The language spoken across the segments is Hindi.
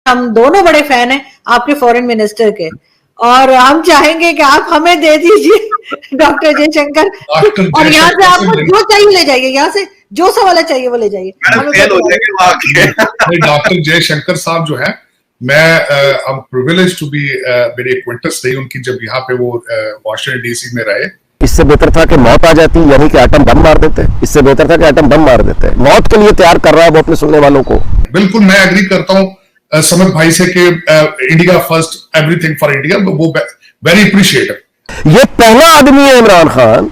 हम दोनों बड़े फैन हैं आपके फॉरेन मिनिस्टर के, और हम चाहेंगे कि आप हमें दे दीजिए डॉक्टर जयशंकर, और यहाँ से आपको जो चाहिए ले जाइए, यहाँ से जो सवाल चाहिए वो ले जाइए। डॉक्टर जयशंकर साहब जो है, मैं प्रिविलेज टू बी मेरी एक्वेंटेंस रही उनकी जब यहाँ पे वो वॉशिंगटन डीसी में रहे। इससे बेहतर था कि मौत आ जाती, यानी कि एटम बम मार देते। इससे बेहतर था कि एटम बम मार देते। मौत के लिए तैयार कर रहा है वो अपने सुनने वालों को। बिल्कुल मैं एग्री करता हूँ समद भाई से कि India first, everything for India, वो वेरी अप्रिशिएटिव। ये पहला आदमी है इमरान खान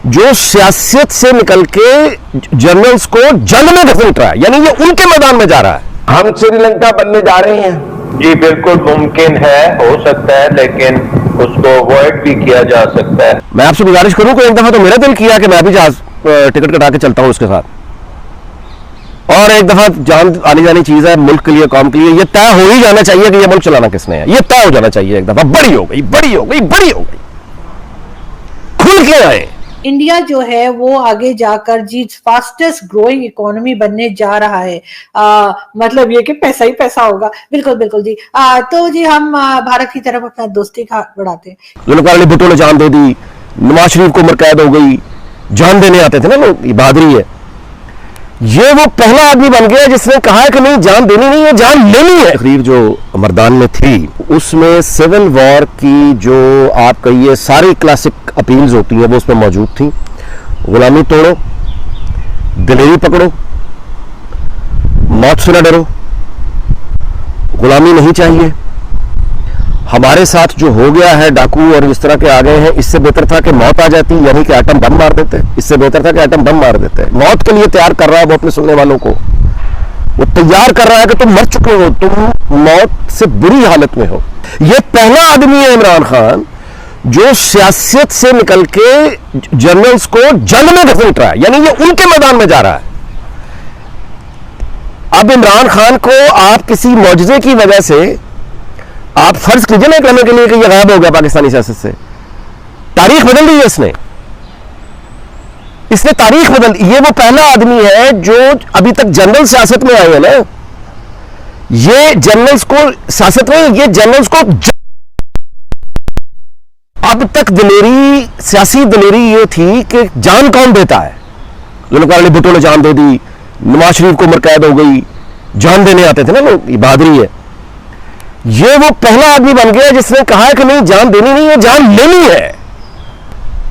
जो सियासत से निकल के जनरल्स को जंग में घसीट रहा है, यानी ये उनके मैदान में जा रहा है। हम श्रीलंका बनने जा रहे हैं जी, बिल्कुल मुमकिन है, हो सकता है, लेकिन उसको अवॉइड भी किया जा सकता है। मैं आपसे गुजारिश करूं कि एक दफा तो मेरा दिल किया कि मैं भी जहाज टिकट कटा के चलता हूं उसके साथ, और एक दफा जान आनी जानी चीज है मुल्क के लिए, कौम के लिए। ये तय हो ही जाना चाहिए कि ये मुल्क चलाना किसने है, ये तय हो जाना चाहिए एक दफा। बड़ी हो गई, बड़ी हो गई, बड़ी हो गई, खुल के आए। इंडिया जो है वो आगे जाकर जी फास्टेस्ट ग्रोइंग इकोनॉमी बनने जा रहा है। मतलब ये कि पैसा ही पैसा होगा। बिल्कुल बिल्कुल जी। तो जी हम भारत की तरफ अपना दोस्ती बढ़ाते हैं। जुल्फ़िकार भुट्टो ने जान दे दी, नवाज शरीफ को उम्र कैद हो गई, जान देने आते थे ना लोग, ये बहादुरी है। ये वो पहला आदमी बन गया जिसने कहा कि नहीं, जान देनी नहीं है, जान लेनी है। तकरीर जो मर्दान में थी उसमें सिविल वॉर की जो आप कहिए सारी क्लासिक अपील्स होती हैं वो उसमें मौजूद थी। गुलामी तोड़ो, दिलेरी पकड़ो, मौत से न डरो, गुलामी नहीं चाहिए। हमारे साथ जो हो गया है, डाकू और इस तरह के आ गए हैं, इससे बेहतर था कि मौत आ जाती, यानी कि एटम बम मार देते। इससे बेहतर था कि एटम बम मार देते। मौत के लिए तैयार कर रहा है वो अपने सुनने वालों को, वो तैयार कर रहा है कि तुम मर चुके हो, तुम मौत से बुरी हालत में हो। ये पहला आदमी है इमरान खान जो सियासत से निकल के जनरल्स को जंग में घसीट रहा है, यानी ये उनके मैदान में जा रहा है। अब इमरान खान को आप किसी मौजूदे की वजह से आप फर्ज कीजिए ना कहने के लिए कि ये गायब हो गया पाकिस्तानी सियासत से। तारीख बदल दी है इसने तारीख बदल दी। ये वो पहला आदमी है जो अभी तक जनरल सियासत में आए हैं ना, ये जनरल्स को सियासत में, ये जनरल्स को अब तक दिलेरी, सियासी दिलेरी ये थी कि जान कौन देता है। जुल्फ़िकार भुट्टो ने जान दे दी, नवाज शरीफ को उम्र कैद हो गई, जान देने आते थे ना लोग, ये बहादुरी है। ये वो पहला आदमी बन गया जिसने कहा कि नहीं, जान देनी नहीं है, जान लेनी है।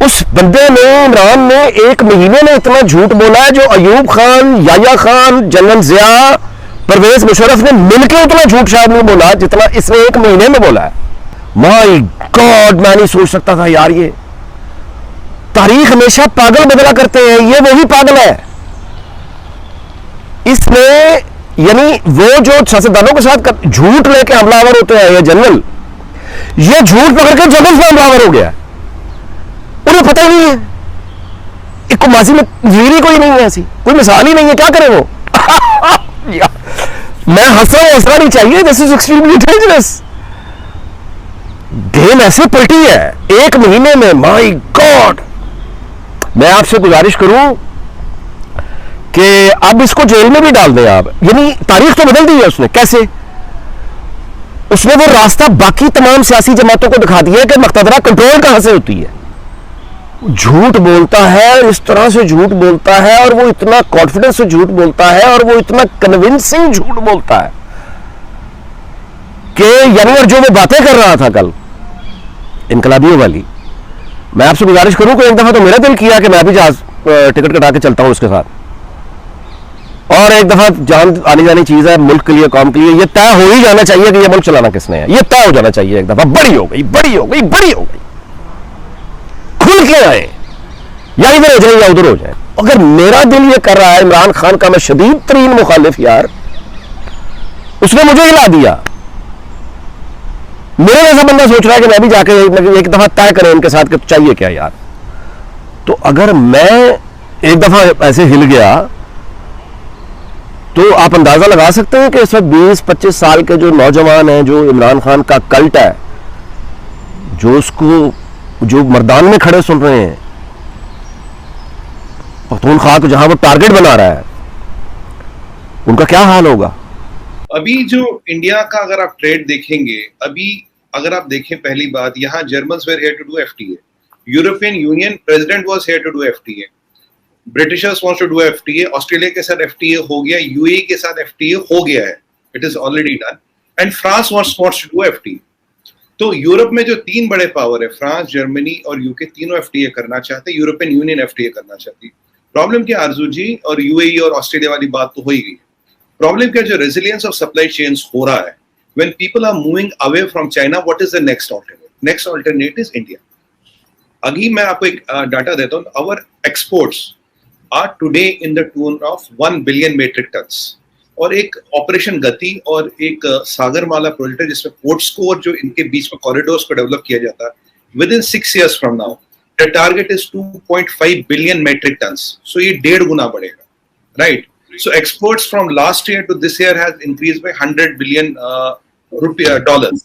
उस बंदे ने, इमरान ने, एक महीने में इतना झूठ बोला है जो अयूब खान, याया खान, जनरल जिया, परवेज मुशर्रफ ने मिलकर उतना झूठ शायद नहीं बोला जितना इसने एक महीने में बोला है। माय गॉड, मैं नहीं सोच सकता था यार। ये तारीख हमेशा पागल बदला करते हैं, ये वही पागल है। इसने, यानी वो जो सियासतदानों के साथ झूठ लेके हमलावर होते हैं ये जनरल, ये झूठ पकड़ के जनरल से हमलावर हो गया। उन्हें पता ही नहीं है, एक माजी में वीरी कोई नहीं है, ऐसी कोई मिसाल ही नहीं है, क्या करे वो। मैं हंसना नहीं चाहिए, this is extremely dangerous. Game ऐसे पलटी है एक महीने में, माय गॉड। मैं आपसे गुजारिश करूं कि अब इसको जेल में भी डाल दें आप, यानी तारीख तो बदल दी है उसने। कैसे? उसने वो रास्ता बाकी तमाम सियासी जमातों को दिखा दिया कि मक्तदरा कंट्रोल कहां से होती है। झूठ बोलता है, इस तरह से झूठ बोलता है, और वो इतना कॉन्फिडेंस से झूठ बोलता है, और वो इतना कन्विंसिंग झूठ बोलता है कि, यानी, और जो वो बातें कर रहा था कल इनकलाबियों वाली, मैं आपसे गुजारिश करूं कि एक दफा तो मेरा दिल किया कि मैं भी जहाज टिकट कटा के चलता हूं उसके साथ, और एक दफा जान आनी जानी चीज है मुल्क के लिए, कौम के लिए। ये तय हो ही जाना चाहिए कि ये मुल्क चलाना किसने है, ये तय हो जाना चाहिए एक दफा। बड़ी हो गई, बड़ी हो गई, बड़ी हो गई, खुल के आए, या इधर हो जाए या उधर हो जाए। अगर मेरा दिल ये कर रहा है इमरान खान का, मैं शदीद तरीन मुखालिफ यार, उसने मुझे हिला दिया। मेरे जैसा बंदा सोच रहा है कि मैं भी जाके एक दफा तय करें इनके साथ कि चाहिए क्या यार। तो अगर मैं एक दफा ऐसे हिल गया तो आप अंदाजा लगा सकते हैं कि इस वक्त 20-25 साल के जो नौजवान हैं, जो इमरान खान का कल्ट है, जो उसको, जो मैदान में खड़े सुन रहे हैं, पख्तूनख्वा को जहां वो टारगेट बना रहा है, उनका क्या हाल होगा। अभी जो इंडिया का अगर आप ट्रेड देखेंगे, अभी अगर आप देखें, पहली बात, यहाँ Germans were here to do FTA, European Union president was here to do FTA, Britishers wants to do FTA, Australia के साथ एफटीए हो गया, यूएई के साथ एफटीए हो गया है, it is already done, and France wants to do FTA. तो यूरोप में जो तीन बड़े पावर है, फ्रांस, जर्मनी और यूके, तीनों एफटीए करना चाहते हैं, यूरोपियन यूनियन एफटीए करना चाहती है। प्रॉब्लम क्या आरजू जी, और यूएई और ऑस्ट्रेलिया वाली बात तो हो ही गई, प्रॉब्लम क्या, जो रेजिलियंस ऑफ सप्लाई चेन्स हो रहा है, when people are moving away from China, what is the next alternate? Next alternate is India. अभी मैं आपको एक डाटा देता हूं, our exports are today in the tune of 1 billion metric tons, और एक ऑपरेशन गति और एक सागरमाला प्रोजेक्ट है जिसमें पोर्ट्स को और जो इनके बीच में कॉरिडोर्स को डेवलप किया जाता है, within 6 years from now the target is 2.5 billion metric tons, so ये 1.5 गुना बढ़ेगा, right? So exports from last year to this year has increased by $100 billion dollars.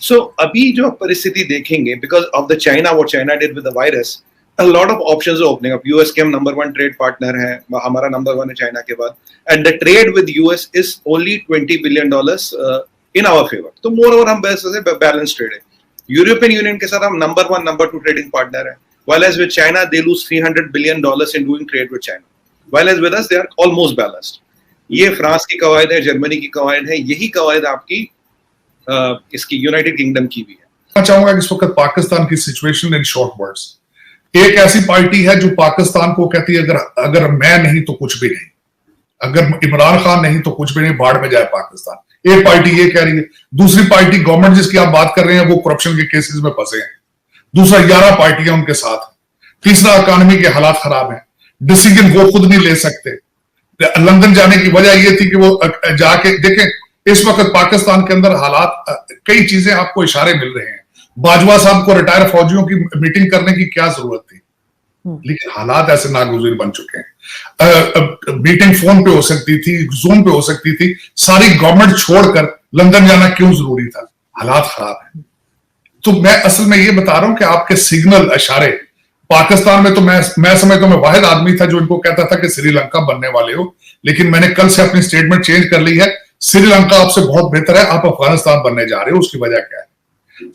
So अभी जो परिस्थिति देखेंगे, because of the China, what China did with the virus, a lot of options are opening up. US के हम number 1 trade partner हैं, हमारा number 1 है China के बाद, and the trade with US is only $20 billion in our favor. तो moreover हम वैसे balanced trade है। European Union के साथ हम number 1, number 2 trading partner है, while as with China they lose $300 billion in doing trade with China. While as with us they are almost balanced. ये फ्रांस की कवायद है, जर्मनी की कवायद है, यही कवायद आपकी इसकी यूनाइटेड किंगडम की भी है। मैं चाहूंगा कि इस वक्त पाकिस्तान की सिचुएशन इन शॉर्ट वर्ड्स, एक ऐसी पार्टी है जो पाकिस्तान को कहती है अगर मैं नहीं तो कुछ भी नहीं, अगर इमरान खान नहीं तो कुछ भी नहीं, बाढ़ में जाए पाकिस्तान। एक पार्टी ये कह रही है, दूसरी पार्टी गवर्नमेंट जिसकी आप बात कर रहे हैं वो करप्शन के केसेस में फंसे हैं, दूसरा 11 पार्टियां उनके साथ, तीसरा इकोनॉमी के हालात खराब है, डिसीजन वो खुद नहीं ले सकते। लंदन जाने की वजह ये थी कि वो जाके देखें इस वक्त पाकिस्तान के अंदर हालात, कई चीजें आपको इशारे मिल रहे हैं। बाजवा साहब को रिटायर फौजियों की मीटिंग करने की क्या जरूरत थी, लेकिन हालात ऐसे नागुज़ीर बन चुके हैं। मीटिंग फोन पे हो सकती थी, जूम पे हो सकती थी, सारी गवर्नमेंट छोड़कर लंदन जाना क्यों जरूरी था? हालात खराब है। तो मैं असल में ये बता रहा हूं कि आपके सिग्नल इशारे, पाकिस्तान में तो मैं समझता हूं मैं वाहिद आदमी था जो इनको कहता था कि श्रीलंका बनने वाले हो, लेकिन मैंने कल से अपनी स्टेटमेंट चेंज कर ली है। श्रीलंका आपसे बहुत बेहतर है, आप अफगानिस्तान बनने जा रहे हो। उसकी वजह क्या है?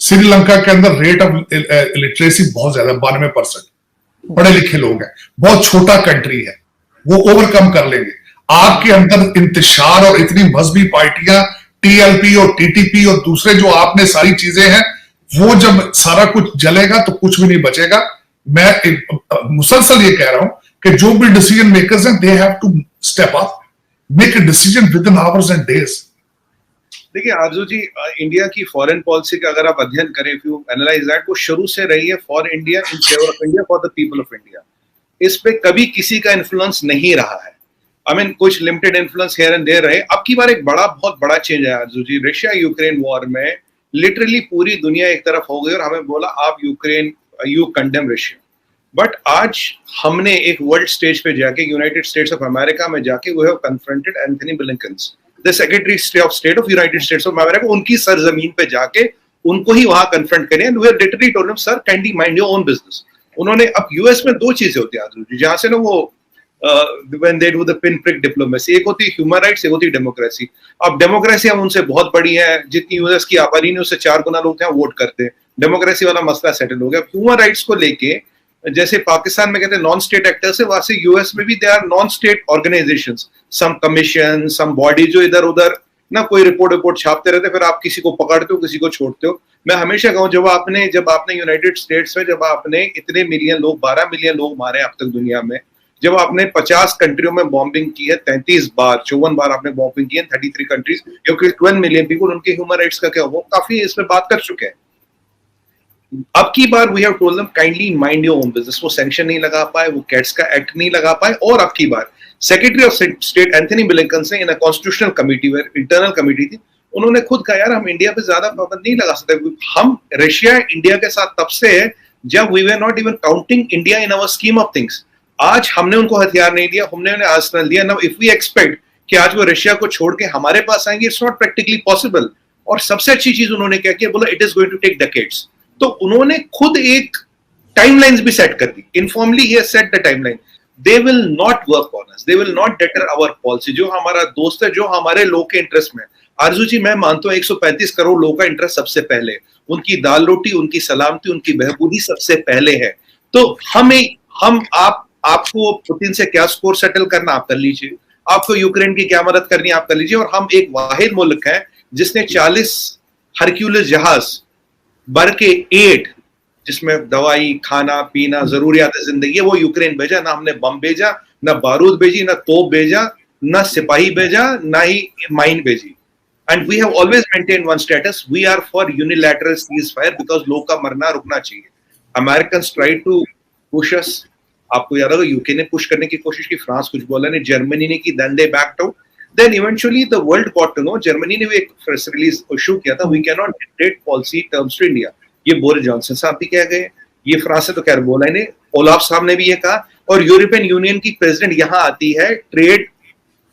श्रीलंका के अंदर रेट ऑफ लिटरेसी बहुत ज्यादा, 92% पढ़े लिखे लोग हैं, बहुत छोटा कंट्री है, वो ओवरकम कर लेंगे। आपके अंदर इंतशार और इतनी मजहबी पार्टियां, टीएलपी और टीटीपी और दूसरे जो आपने सारी चीजें हैं, वो जब सारा कुछ जलेगा तो कुछ भी नहीं बचेगा। मैं मुसलसल ये कह रहा हूं कि जो भी डिसीजन मेकर्स हैं, they have to step up, make a decision within hours and days. देखिए आरजू जी, इंडिया की फॉरेन पॉलिसी का अगर आप अध्ययन करें, इफ यू एनालाइज दैट, वो शुरू से रही है for India, in favour of India, for the people of India. इस पे कभी किसी का इन्फ्लुएंस नहीं रहा है। आई मीन कुछ limited influence here and there रहे। अब की बार एक बहुत बड़ा चेंज है आरजू जी। रशिया यूक्रेन वॉर में लिटरली पूरी दुनिया एक तरफ हो गई और हमें बोला आप Ukraine, you condemn Russia. But आज हमने एक वर्ल्ड स्टेज पे जाके, यूनाइटेड स्टेट्स ऑफ अमेरिका में जाके, we have confronted Anthony Blinken, the secretary of state of United States of America, उनकी सरजमीन पे जाके उनको ही वहां कन्फ्रंट करें, and we have literally told him, sir kindly mind your own business. उन्होंने, अब यूएस में 2 चीजें होती है जहां से ना वो when they do the pinprick diplomacy, एक होती है ह्यूमन राइट्स, एक होती है डेमोक्रेसी। अब डेमोक्रेसी हम उनसे बहुत बड़ी है, जितनी यूएस की आबादी ने उससे 4 गुना लोग वोट करते हैं, डेमोक्रेसी वाला मसला सेटल हो गया। ह्यूमन राइट्स को लेके जैसे पाकिस्तान में कहते हैं नॉन स्टेट एक्टर्स है, वहां से यूएस में भी they are non state organisations, some commission, some body जो इधर उधर ना कोई रिपोर्ट छापते रहते, फिर आप किसी को पकड़ते हो, किसी को छोड़ते हो। मैं हमेशा कहूं, जब आपने यूनाइटेड स्टेट्स में जब आपने इतने मिलियन लोग, 12 मिलियन लोग मारे अब तक दुनिया में, जब आपने 50 कंट्रियों में बॉम्बिंग की है, 33 बार, 54 बार आपने बॉम्बिंग की है, 33 कंट्रीज, क्योंकि 12 मिलियन पीपल, उनके ह्यूमन राइट्स का क्या, वो काफी इसमें बात कर चुके हैं। अब की बार we have told them kindly mind your own business. वो सैंक्शन नहीं लगा पाए, वो कैट्स का एक्ट नहीं लगा पाए, और अब की बार secretary of state Anthony Blinken से in a constitutional committee, internal committee थी, उन्होंने खुद कहा यार हम इंडिया पे ज्यादा पाबंद नहीं लगा सकते। हम रशिया इंडिया के साथ तब से है जब we were not even counting India in our scheme of things. आज हमने उनको हथियार नहीं दिया, हमने उन्हें आर्सेनल दिया। नाउ इफ वी एक्सपेक्ट कि आज वो रशिया को छोड़ के हमारे पास आएंगे, इट्स नॉट प्रैक्टिकली पॉसिबल। और सबसे अच्छी चीज उन्होंने क्या किया, बोला it is going to take decades. तो उन्होंने खुद एक टाइमलाइंस भी सेट कर दी, इनफॉर्मली ही has set the timeline. They will not work on us, they will not deter our policy. जो हमारा दोस्त है, जो हमारे लोग के इंटरेस्ट में, आरजू जी, मैं मानता हूं 135 करोड़ लोगों का इंटरेस्ट सबसे पहले, उनकी दाल रोटी, उनकी सलामती, उनकी बहबूदी सबसे पहले है। तो आपको पुतिन से क्या स्कोर सेटल करना आप कर लीजिए, आपको यूक्रेन की क्या मदद करनी आप कर लीजिए, और हम एक वाहिद मुल्क है जिसने 40 हरक्यूलिस जहाज भर के 8 जिसमें दवाई, खाना पीना, जरूरियात जिंदगी, वो यूक्रेन भेजा। ना हमने बम भेजा, ना बारूद भेजी, ना तोप भेजा, ना सिपाही भेजा, ना ही माइन भेजी। And we have always maintained one status, we are for unilateral ceasefire, because लोग का मरना रुकना चाहिए। American try to push us, आपको याद होगा यूके ने पुश करने की कोशिश की, फ्रांस कुछ बोला नहीं, जर्मनी ने की, then they backed out, then eventually the world got to know. Germany ने भी एक प्रेस रिलीज इशू किया था, we can not dictate policy terms to India. ये बोरिस जॉनसन साहब भी कह गए, ये फ्रांस से तो खैर बोला ही नहीं, ओलाफ साहब ने भी ये कहा, और यूरोपियन यूनियन की प्रेसिडेंट यहां आती है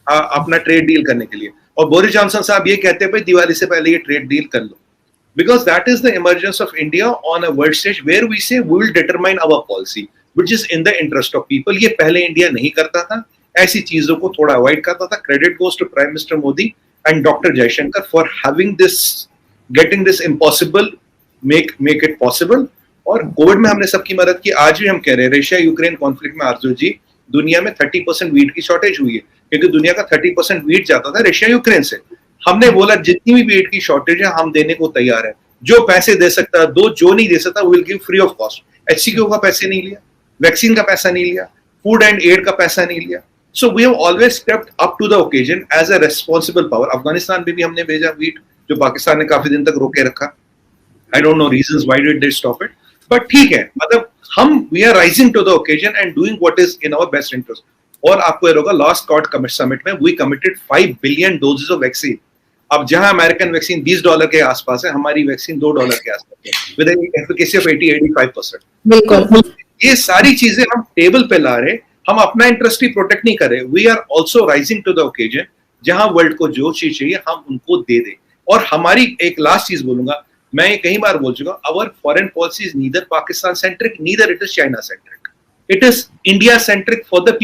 अपना ट्रेड डील करने के लिए, और बोरिस जॉनसन साहब ये कहते हैं भाई दिवाली से पहले ये ट्रेड डील कर लो, because that is the emergence of India on a world stage where we say we will determine our policy which is in the interest of people. ये पहले इंडिया नहीं करता था, ऐसी चीजों को थोड़ा अवॉइड करता था। Credit goes to prime minister Modi and doctor Jaishankar for having this, getting this impossible make it possible. और कोविड में हमने सबकी मदद की। आज भी हम कह रहे हैं रशिया यूक्रेन कॉन्फ्लिक्ट में आरजू जी दुनिया में 30% वीट की शॉर्टेज हुई है, क्योंकि दुनिया का 30% वीट जाता था रशिया यूक्रेन से। हमने बोला जितनी भी वीट की शॉर्टेज है हम देने को तैयार है, जो पैसे दे सकता दो, जो नहीं दे सकता will give free of cost. HCQ का पैसे नहीं लिया, वैक्सीन का पैसा नहीं लिया, फूड एंड एड का पैसा नहीं लिया। So we have always stepped up to the occasion as a responsible power. Afghanistan में भी हमने भेजा वीट, जो पाकिस्तान ने काफी दिन तक रोके रखा। I don't know reasons why did they stop it, but ठीक है, मतलब हम we are rising to the occasion and doing what is in our best interest. और आपको ये होगा लास्ट कॉर्ड समिट में we committed 5 billion doses of vaccine. अब जहां अमेरिकन वैक्सीन $20 के आसपास है, हमारी वैक्सीन $2 के आसपास है, विद एन एफिकेसी ऑफ 80-85%। बिल्कुल, ये सारी चीजें हम टेबल पे ला रहे, हम अपना इंटरेस्ट ही प्रोटेक्ट नहीं कर रहे। We are also rising to the occasion, जहां वर्ल्ड को जो चीज चाहिए हम उनको दे दें। और हमारी एक लास्ट चीज बोलूंगा, मैं ये कई बार बोल चुका, our foreign policy is neither Pakistan centric, neither it is China centric, it is India centric for the